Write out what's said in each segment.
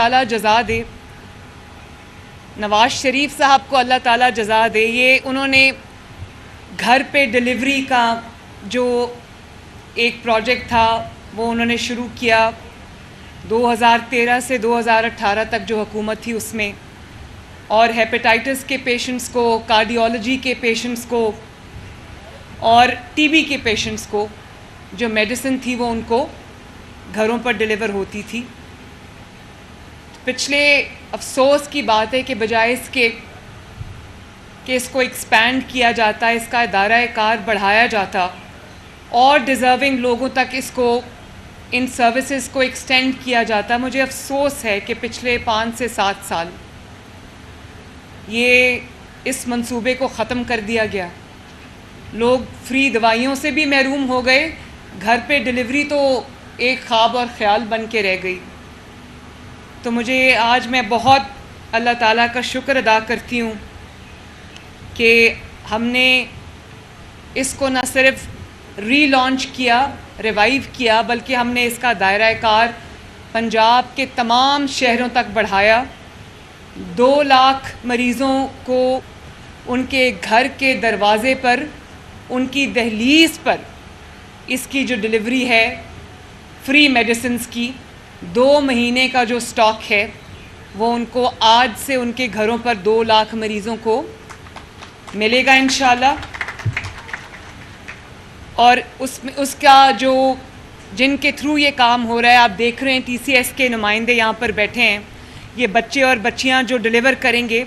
تعالیٰ جزا دے، نواز شریف صاحب کو اللہ تعالیٰ جزا دے. یہ انہوں نے گھر پہ ڈلیوری کا جو ایک پروجیکٹ تھا وہ انہوں نے شروع کیا 2013 سے 2018 تک جو حکومت تھی اس میں، اور ہیپیٹائٹس کے پیشنٹس کو، کارڈیالوجی کے پیشنٹس کو اور ٹی بی کے پیشنٹس کو جو میڈیسن تھی وہ ان کو گھروں پر ڈلیور ہوتی تھی. پچھلے افسوس کی بات ہے کہ بجائے اس کے کہ اس کو ایکسپینڈ کیا جاتا، اس کا دائرہ کار بڑھایا جاتا اور ڈیزرونگ لوگوں تک اس کو، ان سروسز کو ایکسٹینڈ کیا جاتا. مجھے افسوس ہے کہ پچھلے 5 سے 7 سال یہ اس منصوبے کو ختم کر دیا گیا. لوگ فری دوائیوں سے بھی محروم ہو گئے، گھر پہ ڈلیوری تو ایک خواب اور خیال بن کے رہ گئی. تو مجھے آج میں بہت اللہ تعالیٰ کا شکر ادا کرتی ہوں کہ ہم نے اس کو نہ صرف ری لانچ کیا، ریوائیو کیا، بلکہ ہم نے اس کا دائرہ کار پنجاب کے تمام شہروں تک بڑھایا. 2 لاکھ مریضوں کو ان کے گھر کے دروازے پر، ان کی دہلیز پر اس کی جو ڈلیوری ہے فری میڈیسنز کی، 2 مہینے کا جو سٹاک ہے وہ ان کو آج سے ان کے گھروں پر 2 لاکھ مریضوں کو ملے گا انشاءاللہ. اور اس کا جو جن کے تھرو یہ کام ہو رہا ہے، آپ دیکھ رہے ہیں ٹی سی ایس کے نمائندے یہاں پر بیٹھے ہیں. یہ بچے اور بچیاں جو ڈلیور کریں گے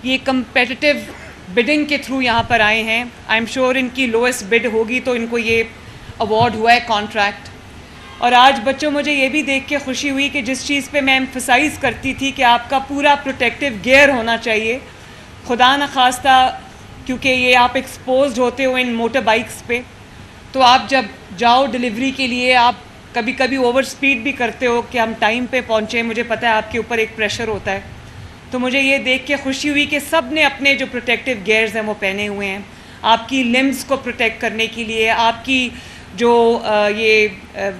یہ کمپیٹیٹیو بڈنگ کے تھرو یہاں پر آئے ہیں. آئی ایم شیور ان کی لوئسٹ بڈ ہوگی تو ان کو یہ ایوارڈ ہوا ہے کانٹریکٹ. اور آج بچوں مجھے یہ بھی دیکھ کے خوشی ہوئی کہ جس چیز پہ میں ایمفسائز کرتی تھی کہ آپ کا پورا پروٹیکٹیو گیئر ہونا چاہیے، خدا نخواستہ کیونکہ یہ آپ ایکسپوزڈ ہوتے ہو ان موٹر بائکس پہ، تو آپ جب جاؤ ڈلیوری کے لیے آپ کبھی کبھی اوور سپیڈ بھی کرتے ہو کہ ہم ٹائم پہ پہنچیں. مجھے پتہ ہے آپ کے اوپر ایک پریشر ہوتا ہے. تو مجھے یہ دیکھ کے خوشی ہوئی کہ سب نے اپنے جو پروٹیکٹیو گیئرز ہیں وہ پہنے ہوئے ہیں، آپ کی لمبس کو پروٹیکٹ کرنے کے لیے. آپ کی جو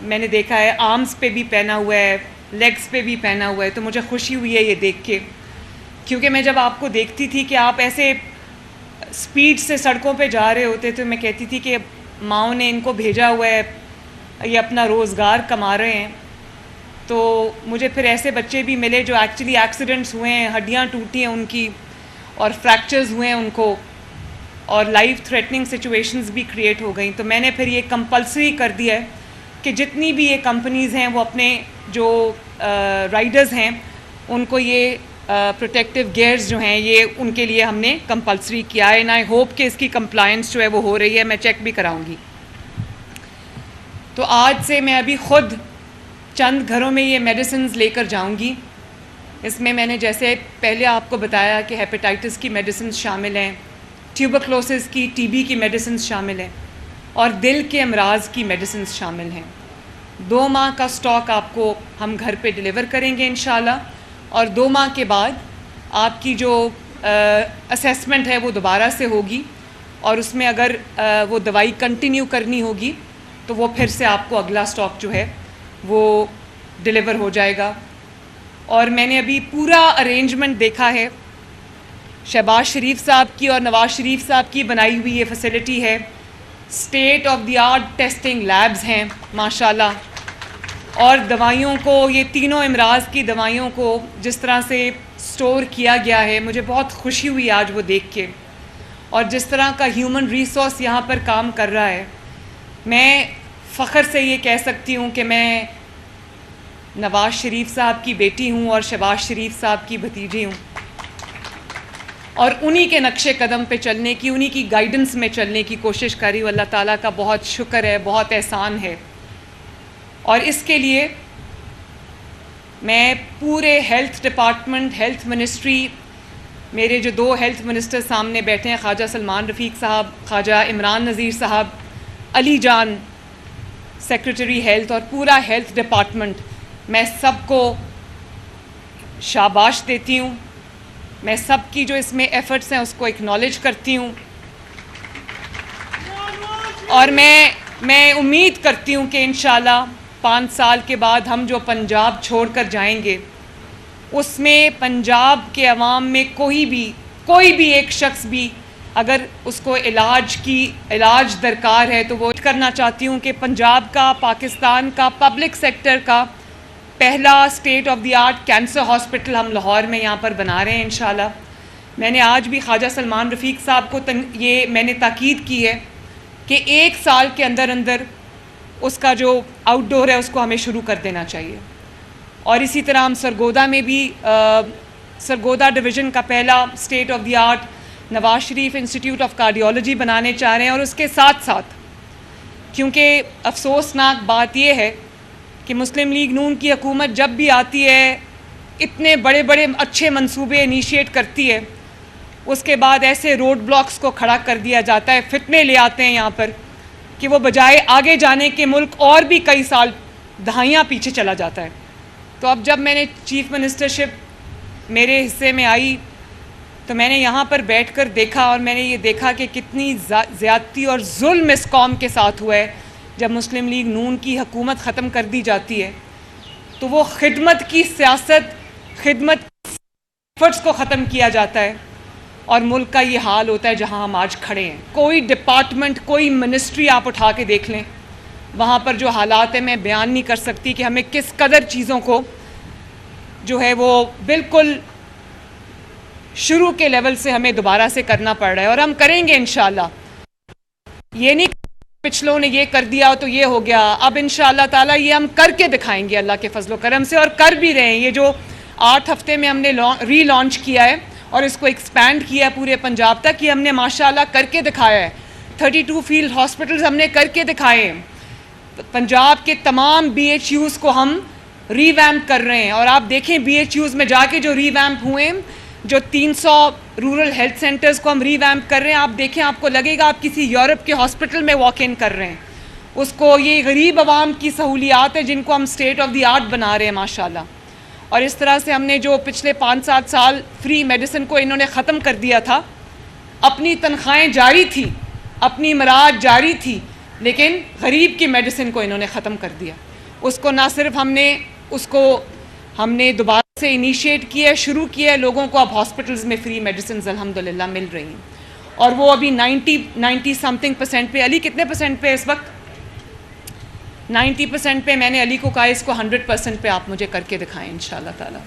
میں نے دیکھا ہے آرمز پہ بھی پہنا ہوا ہے، لیگز پہ بھی پہنا ہوا ہے. تو مجھے خوشی ہوئی ہے یہ دیکھ کے، کیونکہ میں جب آپ کو دیکھتی تھی کہ آپ ایسے سپیڈ سے سڑکوں پہ جا رہے ہوتے تو میں کہتی تھی کہ ماؤں نے ان کو بھیجا ہوا ہے، یہ اپنا روزگار کما رہے ہیں. تو مجھے پھر ایسے بچے بھی ملے جو ایکچولی ایکسیڈنٹس ہوئے ہیں، ہڈیاں ٹوٹی ہیں ان کی اور فریکچرز ہوئے ہیں ان کو، اور لائف تھریٹننگ سچویشنز بھی کریٹ ہو گئیں. تو میں نے پھر یہ کمپلسری کر دیا ہے کہ جتنی بھی یہ کمپنیز ہیں وہ اپنے جو رائڈرز ہیں ان کو یہ پروٹیکٹیو گیئرز جو ہیں یہ ان کے لیے ہم نے کمپلسری کیا ہے. اینڈ آئی ہوپ کہ اس کی کمپلائنس جو ہے وہ ہو رہی ہے، میں چیک بھی کراؤں گی. تو آج سے میں ابھی خود چند گھروں میں یہ میڈیسنز لے کر جاؤں گی. اس میں نے جیسے پہلے آپ کو بتایا کہ ہیپیٹائٹس کی میڈیسنز شامل ہیں، ٹیوبرکلوسس کی، ٹی بی کی میڈیسنز شامل ہیں، اور دل کے امراض کی میڈیسنز شامل ہیں. 2 ماہ کا سٹاک آپ کو ہم گھر پہ ڈلیور کریں گے انشاءاللہ، اور 2 ماہ کے بعد آپ کی جو اسیسمنٹ ہے وہ دوبارہ سے ہوگی، اور اس میں اگر وہ دوائی کنٹینیو کرنی ہوگی تو وہ پھر سے آپ کو اگلا سٹاک جو ہے وہ ڈلیور ہو جائے گا. اور میں نے ابھی پورا ارینجمنٹ دیکھا ہے، شہباز شریف صاحب کی اور نواز شریف صاحب کی بنائی ہوئی یہ فیسلٹی ہے. State of the art testing labs ہیں ماشاءاللہ، اور دوائیوں کو، یہ تینوں امراض کی دوائیوں کو جس طرح سے سٹور کیا گیا ہے مجھے بہت خوشی ہوئی آج وہ دیکھ کے. اور جس طرح کا ہیومن ریسورس یہاں پر کام کر رہا ہے، میں فخر سے یہ کہہ سکتی ہوں کہ میں نواز شریف صاحب کی بیٹی ہوں اور شہباز شریف صاحب کی بھتیجی ہوں، اور انہی کے نقش قدم پہ چلنے کی، انہی کی گائیڈنس میں چلنے کی کوشش کر رہی ہوں. اللہ تعالیٰ کا بہت شکر ہے، بہت احسان ہے. اور اس کے لیے میں پورے ہیلتھ ڈپارٹمنٹ، ہیلتھ منسٹری، میرے جو 2 ہیلتھ منسٹر سامنے بیٹھے ہیں، خواجہ سلمان رفیق صاحب، خواجہ عمران نذیر صاحب، علی جان سیکریٹری ہیلتھ، اور پورا ہیلتھ ڈپارٹمنٹ، میں سب کو شاباش دیتی ہوں. میں سب کی جو اس میں ایفرٹس ہیں اس کو اکنالج کرتی ہوں، اور میں امید کرتی ہوں کہ انشاءاللہ 5 سال کے بعد ہم جو پنجاب چھوڑ کر جائیں گے اس میں پنجاب کے عوام میں کوئی بھی ایک شخص بھی اگر اس کو علاج درکار ہے تو وہ کرنا چاہتی ہوں کہ پنجاب کا، پاکستان کا پبلک سیکٹر کا پہلا state of the art cancer hospital ہم لاہور میں یہاں پر بنا رہے ہیں انشاءاللہ۔ میں نے آج بھی خواجہ سلمان رفیق صاحب کو یہ میں نے تاکید کی ہے کہ 1 سال کے اندر اس کا جو آؤٹ ڈور ہے اس کو ہمیں شروع کر دینا چاہیے۔ اور اسی طرح ہم سرگودا میں بھی سرگودا ڈویژن کا پہلا state of the art Nawaz Sharif institute of cardiology بنانے چاہ رہے ہیں۔ اور اس کے ساتھ ساتھ کیونکہ افسوسناک بات یہ ہے کہ مسلم لیگ نون کی حکومت جب بھی آتی ہے اتنے بڑے اچھے منصوبے انیشیٹ کرتی ہے، اس کے بعد ایسے روڈ بلاکس کو کھڑا کر دیا جاتا ہے، فتنے لے آتے ہیں یہاں پر کہ وہ بجائے آگے جانے کے ملک اور بھی کئی سال دہائیاں پیچھے چلا جاتا ہے۔ تو اب جب میں نے چیف منسٹرشپ میرے حصے میں آئی تو میں نے یہاں پر بیٹھ کر دیکھا اور میں نے یہ دیکھا کہ کتنی زیادتی اور ظلم اس قوم کے ساتھ ہوا ہے۔ جب مسلم لیگ نون کی حکومت ختم کر دی جاتی ہے تو وہ خدمت کی سیاست، خدمت ایفرٹس کو ختم کیا جاتا ہے اور ملک کا یہ حال ہوتا ہے جہاں ہم آج کھڑے ہیں۔ کوئی ڈپارٹمنٹ، کوئی منسٹری آپ اٹھا کے دیکھ لیں، وہاں پر جو حالات ہیں میں بیان نہیں کر سکتی کہ ہمیں کس قدر چیزوں کو جو ہے وہ بالکل شروع کے لیول سے ہمیں دوبارہ سے کرنا پڑ رہا ہے، اور ہم کریں گے انشاءاللہ۔ یہ نہیں کہ پچھلوں نے یہ کر دیا تو یہ ہو گیا، اب انشاءاللہ تعالیٰ یہ ہم کر کے دکھائیں گے اللہ کے فضل و کرم سے، اور کر بھی رہے ہیں۔ یہ جو 8 ہفتے میں ہم نے ری لانچ کیا ہے اور اس کو ایکسپینڈ کیا ہے پورے پنجاب تک، یہ ہم نے ماشاءاللہ کر کے دکھایا ہے۔ 32 فیلڈ ہاسپٹلز ہم نے کر کے دکھائے ہیں۔ پنجاب کے تمام بی ایچ یوز کو ہم ری ویمپ کر رہے ہیں، اور آپ دیکھیں بی ایچ یوز میں جا کے جو ری ویمپ ہوئے ہیں، جو 300 رورل ہیلتھ سینٹرز کو ہم ری ویمپ کر رہے ہیں، آپ دیکھیں آپ کو لگے گا آپ کسی یورپ کے ہاسپٹل میں واک ان کر رہے ہیں۔ اس کو یہ غریب عوام کی سہولیات ہیں جن کو ہم اسٹیٹ آف دی آرٹ بنا رہے ہیں ماشاءاللہ۔ اور اس طرح سے ہم نے جو پچھلے 5-7 سال فری میڈیسن کو انہوں نے ختم کر دیا تھا، اپنی تنخواہیں جاری تھی، اپنی مراعات جاری تھی، لیکن غریب کی میڈیسن کو انہوں نے ختم کر دیا۔ اس کو نہ صرف ہم نے دوبارہ سے انیشیٹ کیا ہے، شروع کیا ہے، لوگوں کو اب ہاسپٹلز میں فری میڈیسنز الحمدللہ مل رہی ہیں، اور وہ ابھی 90 سمتھنگ % پہ۔ علی کتنے % پہ اس وقت؟ 90% پہ۔ میں نے علی کو کہا اس کو 100% پہ آپ مجھے کر کے دکھائیں انشاءاللہ تعالی۔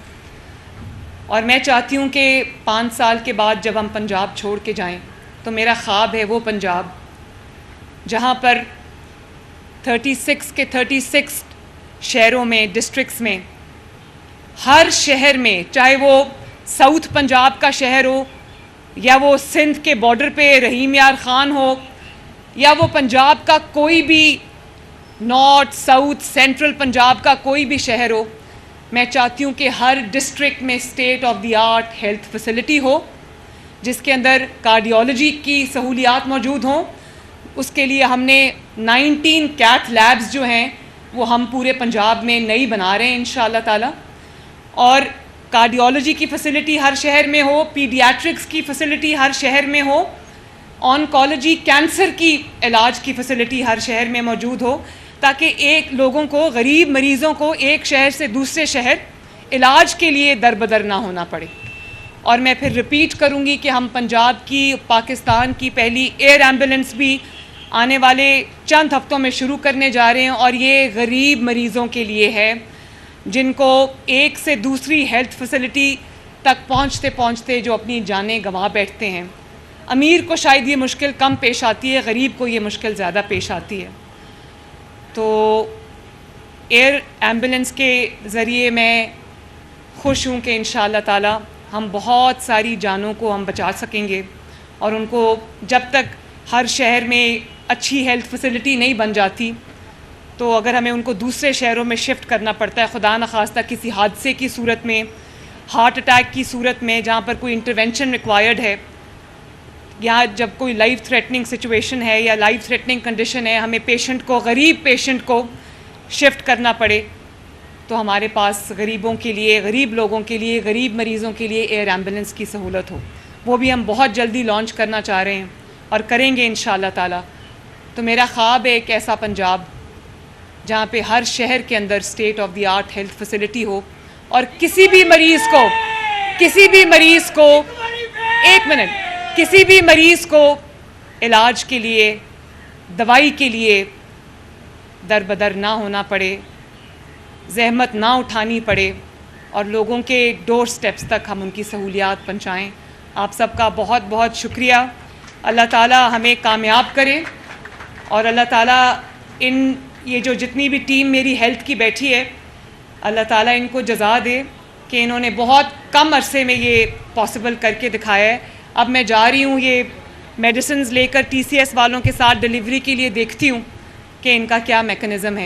اور میں چاہتی ہوں کہ 5 سال کے بعد جب ہم پنجاب چھوڑ کے جائیں تو میرا خواب ہے وہ پنجاب جہاں پر 36 شہروں میں، ڈسٹرکٹس میں، ہر شہر میں، چاہے وہ ساؤتھ پنجاب کا شہر ہو یا وہ سندھ کے بارڈر پہ رحیم یار خان ہو یا وہ پنجاب کا کوئی بھی نارتھ، ساؤتھ، سینٹرل پنجاب کا کوئی بھی شہر ہو، میں چاہتی ہوں کہ ہر ڈسٹرکٹ میں state of the art health facility ہو جس کے اندر کارڈیولوجی کی سہولیات موجود ہوں۔ اس کے لیے ہم نے 19 کیتھ لیبز جو ہیں وہ ہم پورے پنجاب میں نئی بنا رہے ہیں انشاءاللہ تعالی، اور کارڈیولوجی کی فیسلٹی ہر شہر میں ہو، پیڈیاٹرکس کی فیسلٹی ہر شہر میں ہو، آنکولوجی کینسر کی علاج کی فیسلٹی ہر شہر میں موجود ہو، تاکہ لوگوں کو، غریب مریضوں کو ایک شہر سے دوسرے شہر علاج کے لیے در بدر نہ ہونا پڑے۔ اور میں پھر ریپیٹ کروں گی کہ ہم پنجاب کی، پاکستان کی پہلی ایئر ایمبولینس بھی آنے والے چند ہفتوں میں شروع کرنے جا رہے ہیں، اور یہ غریب مریضوں کے لیے ہے جن کو ایک سے دوسری ہیلتھ فیسلٹی تک پہنچتے جو اپنی جانیں گنوا بیٹھتے ہیں۔ امیر کو شاید یہ مشکل کم پیش آتی ہے، غریب کو یہ مشکل زیادہ پیش آتی ہے۔ تو ایئر ایمبولینس کے ذریعے میں خوش ہوں کہ انشاءاللہ تعالی ہم بہت ساری جانوں کو ہم بچا سکیں گے، اور ان کو جب تک ہر شہر میں اچھی ہیلتھ فیسلٹی نہیں بن جاتی تو اگر ہمیں ان کو دوسرے شہروں میں شفٹ کرنا پڑتا ہے، خدا نخواستہ کسی حادثے کی صورت میں، ہارٹ اٹیک کی صورت میں جہاں پر کوئی انٹرونشن ریکوائرڈ ہے، یا جب کوئی لائف تھریٹننگ سچویشن ہے یا لائف تھریٹننگ کنڈیشن ہے، ہمیں پیشنٹ کو، غریب پیشنٹ کو شفٹ کرنا پڑے، تو ہمارے پاس غریبوں کے لیے، غریب لوگوں کے لیے، غریب مریضوں کے لیے ایئر ایمبولینس کی سہولت ہو۔ وہ بھی ہم بہت جلدی لانچ کرنا چاہ رہے ہیں اور کریں گے انشاءاللہ تعالی۔ تو میرا خواب ہے ایک ایسا پنجاب جہاں پہ ہر شہر کے اندر state of the art health facility ہو، اور کسی بھی مریض کو ایک منٹ کسی بھی مریض کو علاج کے لیے دوائی کے لیے در بدر نہ ہونا پڑے، زحمت نہ اٹھانی پڑے اور لوگوں کے ڈور سٹیپس تک ہم ان کی سہولیات پہنچائیں۔ آپ سب کا بہت بہت شکریہ۔ اللہ تعالیٰ ہمیں کامیاب کرے اور اللہ تعالیٰ یہ جو جتنی بھی ٹیم میری ہیلتھ کی بیٹھی ہے، اللہ تعالیٰ ان کو جزا دے کہ انہوں نے بہت کم عرصے میں یہ پاسبل کر کے دکھایا ہے۔ اب میں جا رہی ہوں یہ میڈیسنز لے کر TCS والوں کے ساتھ ڈیلیوری کے لیے، دیکھتی ہوں کہ ان کا کیا میکنزم ہے۔